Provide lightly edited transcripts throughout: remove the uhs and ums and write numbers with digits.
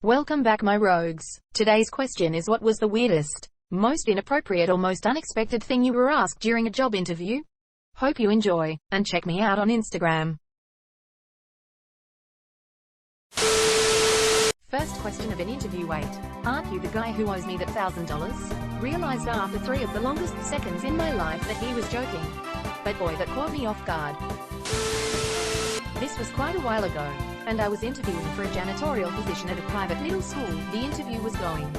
Welcome back, my rogues. Today's question is, what was the weirdest, most inappropriate or most unexpected thing you were asked during a job interview? Hope you enjoy, and check me out on Instagram. First question of an interview: wait, aren't you the guy who owes me that $1,000? Realized after 3 of the longest seconds in my life that he was joking. But boy, that caught me off guard. This was quite a while ago, and I was interviewing for a janitorial position at a private middle school. The interview was going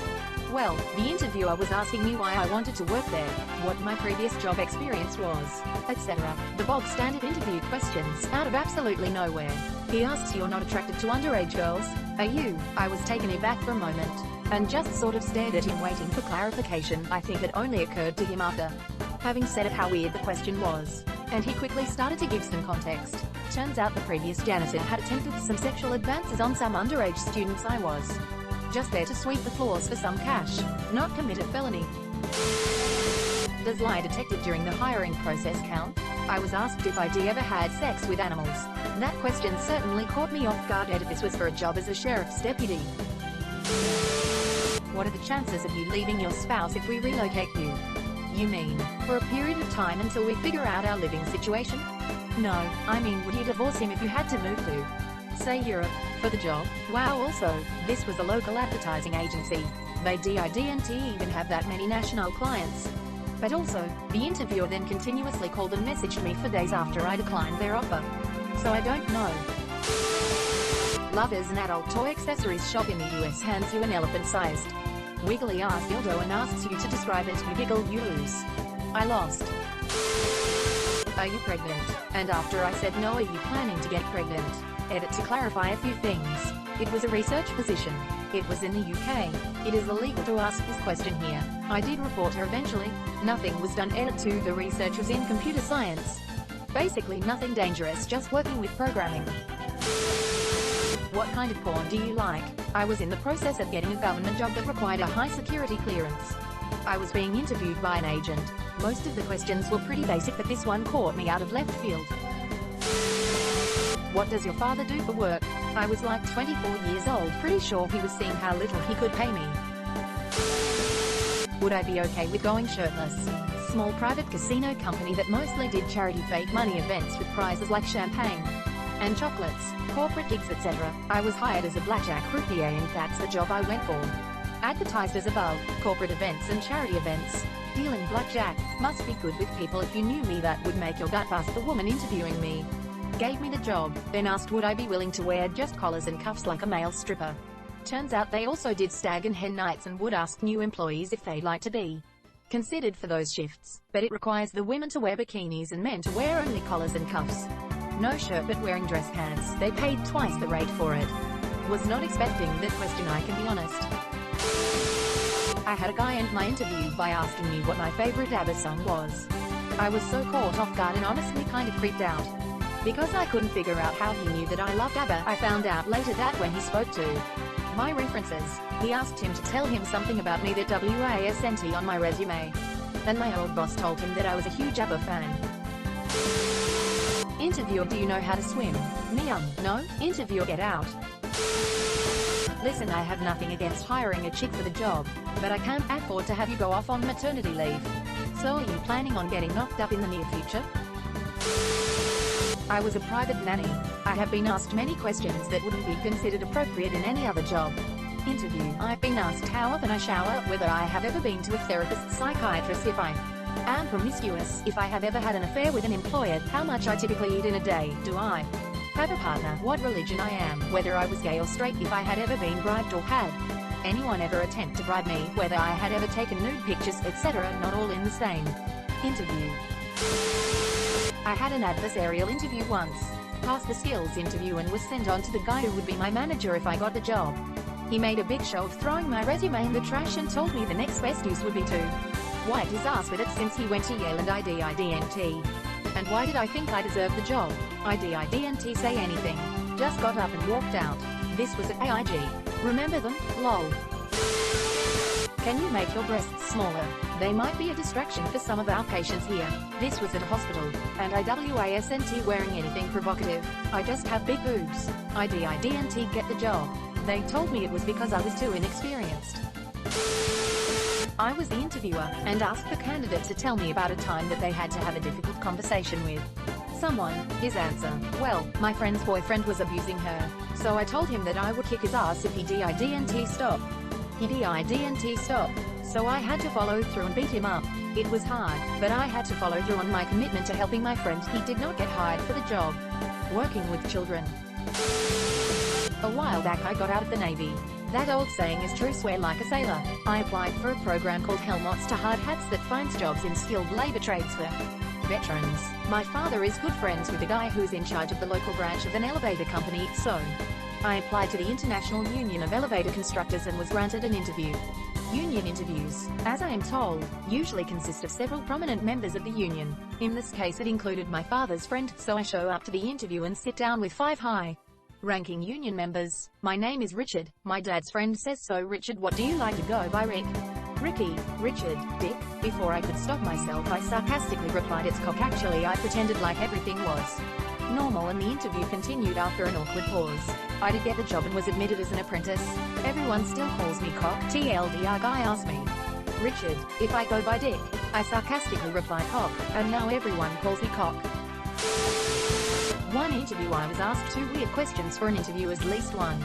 well. The interviewer was asking me why I wanted to work there, what my previous job experience was, etc. The bog standard interview questions, out of absolutely nowhere. He asks, "You're not attracted to underage girls, are you?" I was taken aback for a moment, and just sort of stared at him waiting for clarification. I think it only occurred to him after having said it how weird the question was, and he quickly started to give some context. Turns out the previous janitor had attempted some sexual advances on some underage students. I was just there to sweep the floors for some cash, not commit a felony. Does lie detected during the hiring process count? I was asked if I'd ever had sex with animals. That question certainly caught me off guard, and this was for a job as a sheriff's deputy. What are the chances of you leaving your spouse if we relocate you? You mean, for a period of time until we figure out our living situation? No, I mean, would you divorce him if you had to move to, say, Europe, for the job? Wow. Also, this was a local advertising agency. They didn't even have that many national clients. But also, the interviewer then continuously called and messaged me for days after I declined their offer. So I don't know. Lovers, an adult toy accessories shop in the US hands you an elephant-sized wiggly-ass dildo and asks you to describe it. You giggle, you lose. I lost. Are you pregnant? And after I said no, are you planning to get pregnant? Edit: to clarify a few things. It was a research position. It was in the UK. It is illegal to ask this question here. I did report her eventually. Nothing was done. Edit: 2. The research was in computer science. Basically nothing dangerous, just working with programming. What kind of porn do you like? I was in the process of getting a government job that required a high security clearance. I was being interviewed by an agent. Most of the questions were pretty basic, but this one caught me out of left field. What does your father do for work? I was like 24 years old, pretty sure he was seeing how little he could pay me. Would I be okay with going shirtless? Small private casino company that mostly did charity fake money events with prizes like champagne and chocolates, corporate gigs, etc. I was hired as a blackjack croupier, and that's the job I went for. Advertised as above, corporate events and charity events. Dealing blackjack. Must be good with people. If you knew me, that would make your gut bust. The woman interviewing me gave me the job, then asked would I be willing to wear just collars and cuffs like a male stripper. Turns out they also did stag and hen nights and would ask new employees if they'd like to be considered for those shifts, but it requires the women to wear bikinis and men to wear only collars and cuffs. No shirt, but wearing dress pants. They paid twice the rate for it. Was not expecting that question, I can be honest. I had a guy end my interview by asking me what my favorite Abba song was. I was so caught off guard and honestly kind of creeped out, because I couldn't figure out how he knew that I loved Abba. I found out later that when he spoke to my references, he asked him to tell him something about me that wasn't on my resume. And my old boss told him that I was a huge Abba fan. Interviewer: do you know how to swim? Me: no. Interviewer: get out. Listen, I have nothing against hiring a chick for the job, but I can't afford to have you go off on maternity leave. So are you planning on getting knocked up in the near future? I was a private nanny. I have been asked many questions that wouldn't be considered appropriate in any other job. Interview: I've been asked how often I shower, whether I have ever been to a therapist, psychiatrist, if I am promiscuous, if I have ever had an affair with an employer, how much I typically eat in a day, do I have a partner, what religion I am, whether I was gay or straight, if I had ever been bribed or had anyone ever attempt to bribe me, whether I had ever taken nude pictures, etc. Not all in the same interview. I had an adversarial interview once, passed the skills interview and was sent on to the guy who would be my manager if I got the job. He made a big show of throwing my resume in the trash and told me the next best use would be to wipe his ass with it, since he went to Yale and I didn't. And why did I think I deserved the job? I didn't say anything. Just got up and walked out. This was at AIG. Remember them? Lol. Can you make your breasts smaller? They might be a distraction for some of our patients here. This was at a hospital, and I wasn't wearing anything provocative. I just have big boobs. I didn't get the job. They told me it was because I was too inexperienced. I was the interviewer, and asked the candidate to tell me about a time that they had to have a difficult conversation with someone. His answer: well, my friend's boyfriend was abusing her, so I told him that I would kick his ass if he didn't stop. He didn't stop, so I had to follow through and beat him up. It was hard, but I had to follow through on my commitment to helping my friend. He did not get hired for the job. Working with children. A while back I got out of the Navy. That old saying is true, swear like a sailor. I applied for a program called Helmets to Hard Hats that finds jobs in skilled labor trades for veterans. My father is good friends with the guy who's in charge of the local branch of an elevator company, so I applied to the International Union of Elevator Constructors and was granted an interview. Union interviews, as I am told, usually consist of several prominent members of the union. In this case it included my father's friend, so I show up to the interview and sit down with 5 high-ranking union members. My name is Richard. My dad's friend says so. Richard, what do you like to go by, Rick? Ricky, Richard, Dick. Before I could stop myself I sarcastically replied, it's cock. Actually I pretended like everything was normal and the interview continued after an awkward pause. I did get the job and was admitted as an apprentice. Everyone still calls me Cock. TLDR guy asked me, Richard, if I go by Dick. I sarcastically replied Cock, and now everyone calls me Cock. One interview I was asked 2 weird questions for an interview, at least one.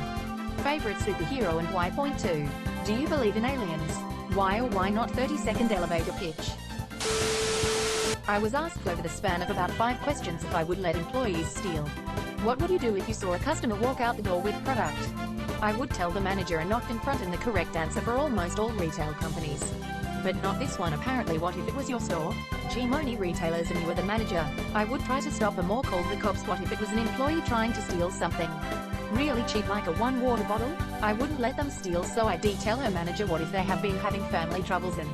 Favorite superhero and why? Point 2. Do you believe in aliens? Why or why not? 30-second elevator pitch. I was asked over the span of about 5 questions if I would let employees steal. What would you do if you saw a customer walk out the door with product? I would tell the manager and not confront him. The correct answer for almost all retail companies. But not this one apparently. What if it was your store? Gee, only retailers and you were the manager. I would try to stop them or call the cops. What if it was an employee trying to steal something really cheap like a 1 water bottle? I wouldn't let them steal, so I detail her manager. What if they have been having family troubles and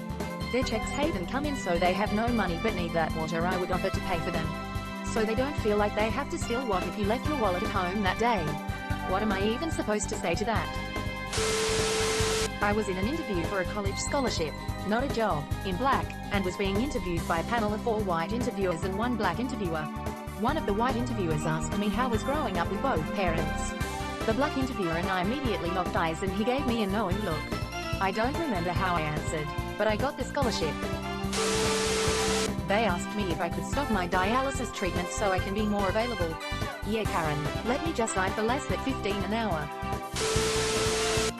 their checks haven't come in, so they have no money but need that water? I would offer to pay for them, so they don't feel like they have to steal. What if you left your wallet at home that day? What am I even supposed to say to that? I was in an interview for a college scholarship, not a job, in black, and was being interviewed by a panel of 4 white interviewers and 1 black interviewer. One of the white interviewers asked me how was growing up with both parents. The black interviewer and I immediately locked eyes and he gave me a knowing look. I don't remember how I answered, but I got the scholarship. They asked me if I could stop my dialysis treatment so I can be more available. Yeah, Karen, let me just die for less than 15 an hour.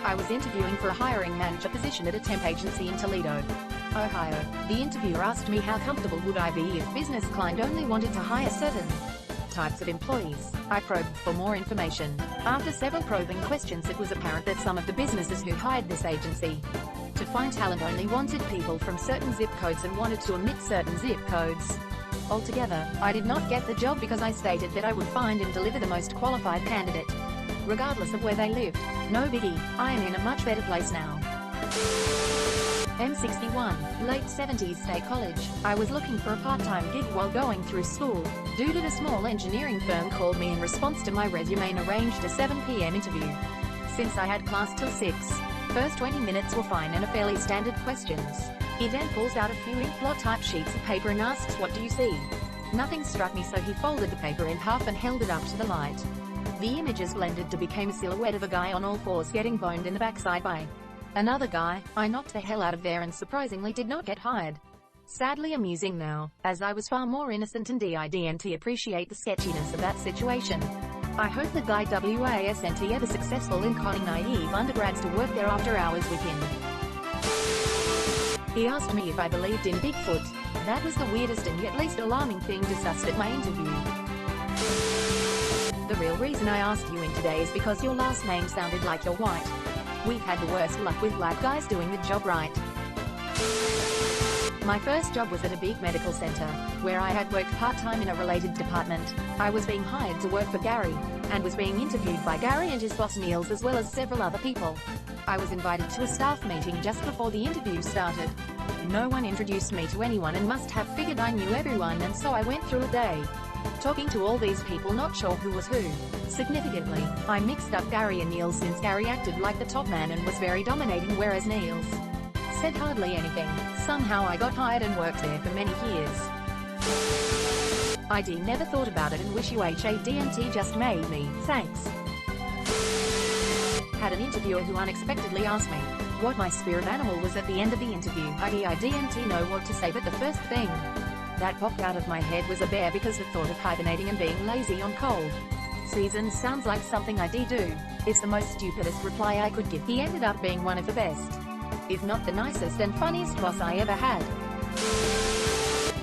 I was interviewing for a hiring manager position at a temp agency in Toledo, Ohio. The interviewer asked me how comfortable would I be if business client only wanted to hire certain types of employees. I probed for more information. After several probing questions it was apparent that some of the businesses who hired this agency to find talent only wanted people from certain zip codes and wanted to omit certain zip codes altogether. I did not get the job because I stated that I would find and deliver the most qualified candidate, regardless of where they lived. No biggie, I am in a much better place now. M61, late 70s State College. I was looking for a part-time gig while going through school. Dude at a small engineering firm called me in response to my resume and arranged a 7 p.m. interview. Since I had class till 6, first 20 minutes were fine and a fairly standard questions. He then pulls out a few ink blot type sheets of paper and asks, what do you see? Nothing struck me, so he folded the paper in half and held it up to the light. The images blended to become a silhouette of a guy on all fours getting boned in the backside by another guy. I knocked the hell out of there and surprisingly did not get hired. Sadly amusing now, as I was far more innocent and didn't appreciate the sketchiness of that situation. I hope the guy wasn't ever successful in conning naive undergrads to work there after hours with him. He asked me if I believed in Bigfoot. That was the weirdest and yet least alarming thing discussed at my interview. The real reason I asked you in today is because your last name sounded like you're white. We've had the worst luck with black guys doing the job right. My first job was at a big medical center, where I had worked part-time in a related department. I was being hired to work for Gary, and was being interviewed by Gary and his boss Niels as well as several other people. I was invited to a staff meeting just before the interview started. No one introduced me to anyone and must have figured I knew everyone, and so I went through a day talking to all these people, not sure who was who. Significantly, I mixed up Gary and Niels since Gary acted like the top man and was very dominating, whereas Niels said hardly anything. Somehow I got hired and worked there for many years. I never thought about it and wish you hadn't just made me. Thanks. had an interviewer who unexpectedly asked me what my spirit animal was at the end of the interview. I didn't know what to say, but the first thing that popped out of my head was a bear, because the thought of hibernating and being lazy on cold seasons sounds like something I do. It's the most stupidest reply I could give. He ended up being one of the best, if not the nicest and funniest boss I ever had.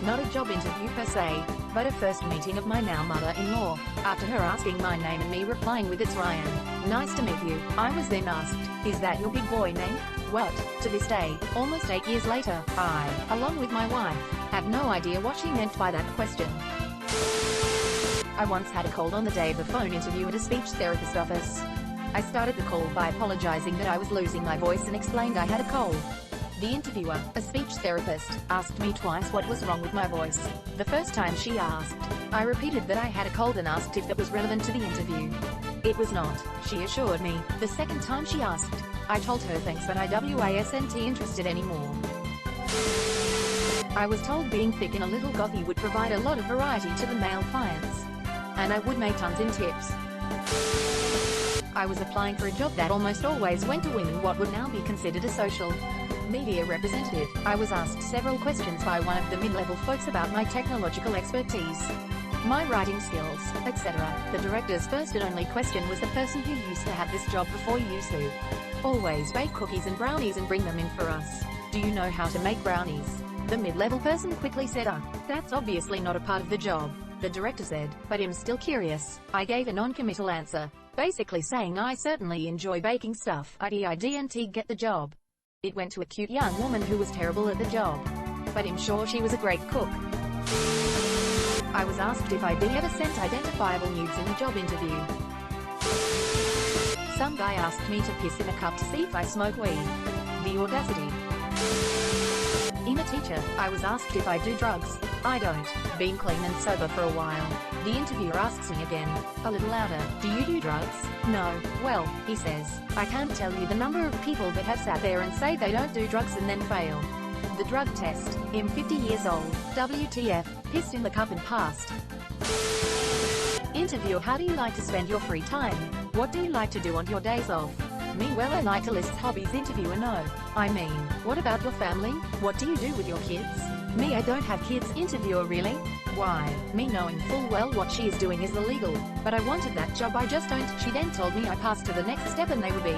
Not a job interview per se, but a first meeting of my now mother-in-law. After her asking my name and me replying with "It's Ryan, nice to meet you," I was then asked, "Is that your big boy name?" What? To this day, almost 8 years later, I, along with my wife, have no idea what she meant by that question. I once had a cold on the day of the phone interview at a speech therapist office. I started the call by apologizing that I was losing my voice and explained I had a cold. The interviewer, a speech therapist, asked me twice what was wrong with my voice. The first time she asked, I repeated that I had a cold and asked if that was relevant to the interview. It was not, she assured me. The second time she asked, I told her thanks, but I wasn't interested anymore. I was told being thick and a little gothy would provide a lot of variety to the male clients, and I would make tons in tips. I was applying for a job that almost always went to women, what would now be considered a social media representative. I was asked several questions by one of the mid-level folks about my technological expertise, my writing skills, etc. The director's first and only question was, the person who used to have this job before used to always bake cookies and brownies and bring them in for us. Do you know how to make brownies? The mid-level person quickly said, that's obviously not a part of the job. The director said, but I'm still curious. I gave a non-committal answer, basically saying I certainly enjoy baking stuff. I didn't get the job. It went to a cute young woman who was terrible at the job, but I'm sure she was a great cook. I was asked if I'd ever sent identifiable nudes in a job interview. Some guy asked me to piss in a cup to see if I smoke weed. The audacity. In a teacher, I was asked if I do drugs. I don't. Been clean and sober for a while. The interviewer asks me again, a little louder, do you do drugs? No. Well, he says, I can't tell you the number of people that have sat there and say they don't do drugs and then fail the drug test. I'm 50 years old. WTF, pissed in the cup and passed. Interviewer, how do you like to spend your free time? What do you like to do on your days off? Me, well, I like to list hobbies. Interviewer, no. I mean, what about your family? What do you do with your kids? Me, I don't have kids. Interviewer, really? Why? Me, knowing full well what she is doing is illegal, but I wanted that job, I just don't. She then told me I passed to the next step and they would be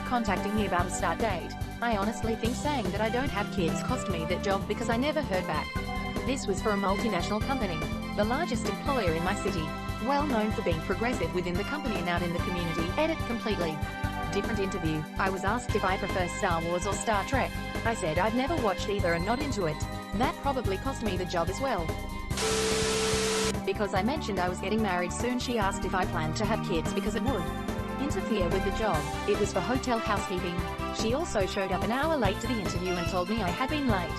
contacting me about a start date. I honestly think saying that I don't have kids cost me that job because I never heard back. This was for a multinational company, the largest employer in my city, well known for being progressive within the company and out in the community. Edit completely different interview. I was asked if I prefer Star Wars or Star Trek. I said I'd never watched either and not into it. That probably cost me the job as well. Because I mentioned I was getting married soon, she asked if I planned to have kids because it would interfere with the job. It was for hotel housekeeping. She also showed up an hour late to the interview and told me I had been late.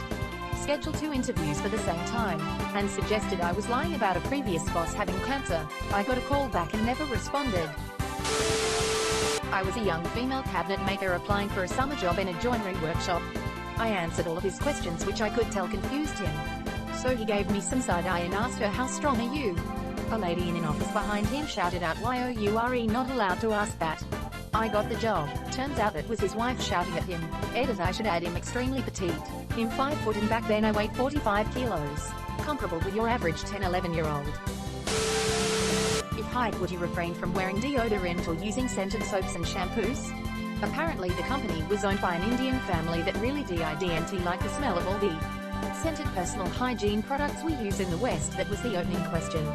Scheduled 2 interviews for the same time, and suggested I was lying about a previous boss having cancer. I got a call back and never responded. I was a young female cabinet maker applying for a summer job in a joinery workshop. I answered all of his questions, which I could tell confused him. So he gave me some side eye and asked her, how strong are you? A lady in an office behind him shouted out, why you are not allowed to ask that. I got the job. Turns out it was his wife shouting at him. Edit, I should add him extremely petite. Him 5 foot and back then I weighed 45 kilos. Comparable with your average 10-11-year-old. If height, would you refrain from wearing deodorant or using scented soaps and shampoos? Apparently the company was owned by an Indian family that really didn't like the smell of all the scented personal hygiene products we use in the West. That was the opening question.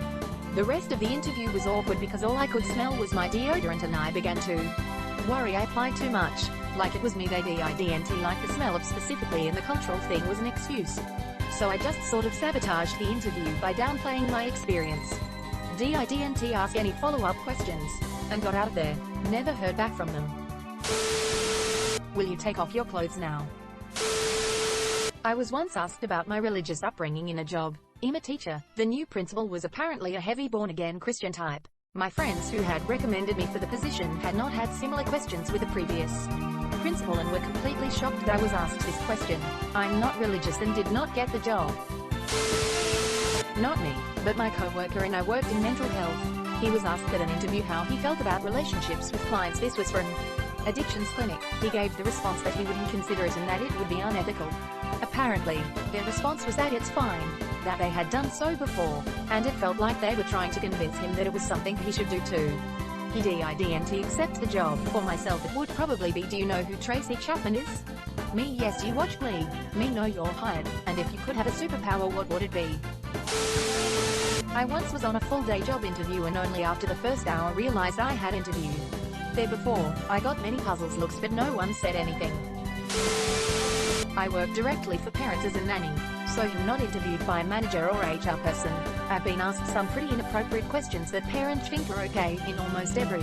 The rest of the interview was awkward because all I could smell was my deodorant and I began to worry I applied too much. Like it was me they didn't like the smell of specifically, and the cultural thing was an excuse. So I just sort of sabotaged the interview by downplaying my experience. Didn't ask any follow-up questions, and got out of there. Never heard back from them. Will you take off your clothes now? I was once asked about my religious upbringing in a job. I'm a teacher. The new principal was apparently a heavy born-again Christian type. My friends who had recommended me for the position had not had similar questions with the previous principal and were completely shocked that I was asked this question. I'm not religious and did not get the job. Not me, but my co-worker and I worked in mental health. He was asked at an interview how he felt about relationships with clients. This was from addictions clinic. He gave the response that he wouldn't consider it and that it would be unethical. Apparently, their response was that it's fine, that they had done so before, and it felt like they were trying to convince him that it was something he should do too. He didn't accept the job. For myself it would probably be, do you know who Tracy Chapman is? Me, yes. Do you watch Glee? Me, no. You're hired. And if you could have a superpower, what would it be? I once was on a full-day job interview and only after the first hour realized I had interviewed there before. I got many puzzled looks but no one said anything. I work directly for parents as a nanny, so I'm not interviewed by a manager or HR person. I've been asked some pretty inappropriate questions that parents think are okay in almost every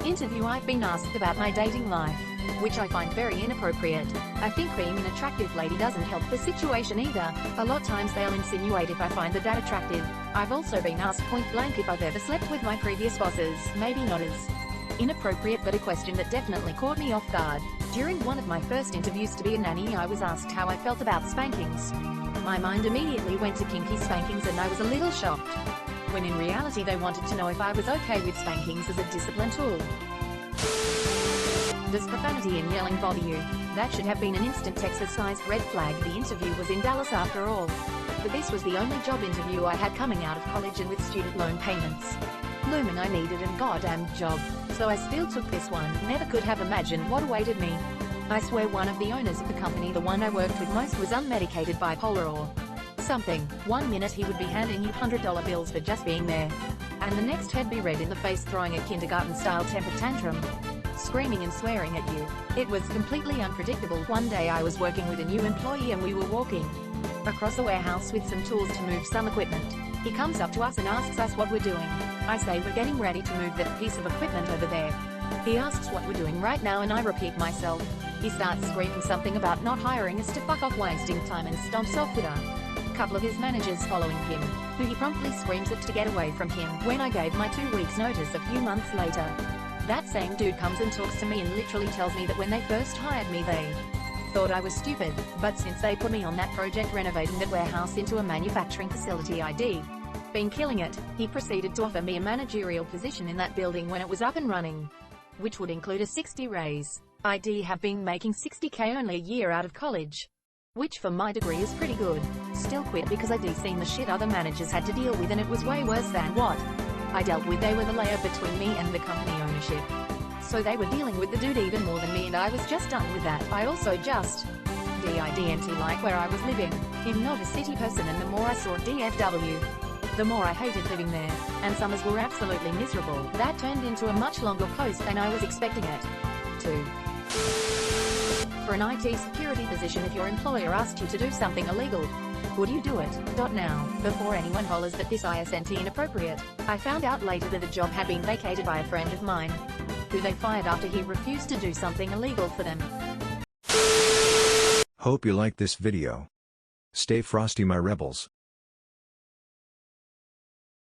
interview. I've been asked about my dating life, which I find very inappropriate. I think being an attractive lady doesn't help the situation either. A lot times they'll insinuate if I find the dad attractive. I've also been asked point blank if I've ever slept with my previous bosses. Maybe not as inappropriate, but a question that definitely caught me off guard. During one of my first interviews to be a nanny, I was asked how I felt about spankings. My mind immediately went to kinky spankings and I was a little shocked, when in reality they wanted to know if I was okay with spankings as a discipline tool. Does profanity and yelling bother you? That should have been an instant Texas-sized red flag. The interview was in Dallas after all, but this was the only job interview I had coming out of college and with student loan payments looming. I needed a goddamn job, so I still took this one. Never could have imagined what awaited me. I swear one of the owners of the company, the one I worked with most, was unmedicated bipolar or something. One minute he would be handing you $100 bills for just being there, and the next he'd be red in the face throwing a kindergarten-style temper tantrum, screaming and swearing at you. It was completely unpredictable. One day I was working with a new employee and we were walking across the warehouse with some tools to move some equipment. He comes up to us and asks us what we're doing. I say we're getting ready to move that piece of equipment over there. He asks what we're doing right now and I repeat myself. He starts screaming something about not hiring us to fuck off, wasting time, and stomps off with a couple of his managers following him, who he promptly screams at to get away from him. When I gave my 2 weeks notice a few months later, that same dude comes and talks to me and literally tells me that when they first hired me they thought I was stupid, but since they put me on that project renovating that warehouse into a manufacturing facility, I'd been killing it. He proceeded to offer me a managerial position in that building when it was up and running, which would include a 60 raise. I'd have been making $60K only a year out of college, which for my degree is pretty good. Still quit because I'd seen the shit other managers had to deal with and it was way worse than what I dealt with. They were the layer between me and the company ownership, so they were dealing with the dude even more than me, and I was just done with that. I also just didn't like where I was living. I'm not a city person, and the more I saw DFW, the more I hated living there, and summers were absolutely miserable. That turned into a much longer post than I was expecting it to. For an IT security position, if your employer asked you to do something illegal, would you do it? Now, before anyone hollers that this isn't inappropriate, I found out later that the job had been vacated by a friend of mine, who they fired after he refused to do something illegal for them. Hope you liked this video. Stay frosty, my rebels.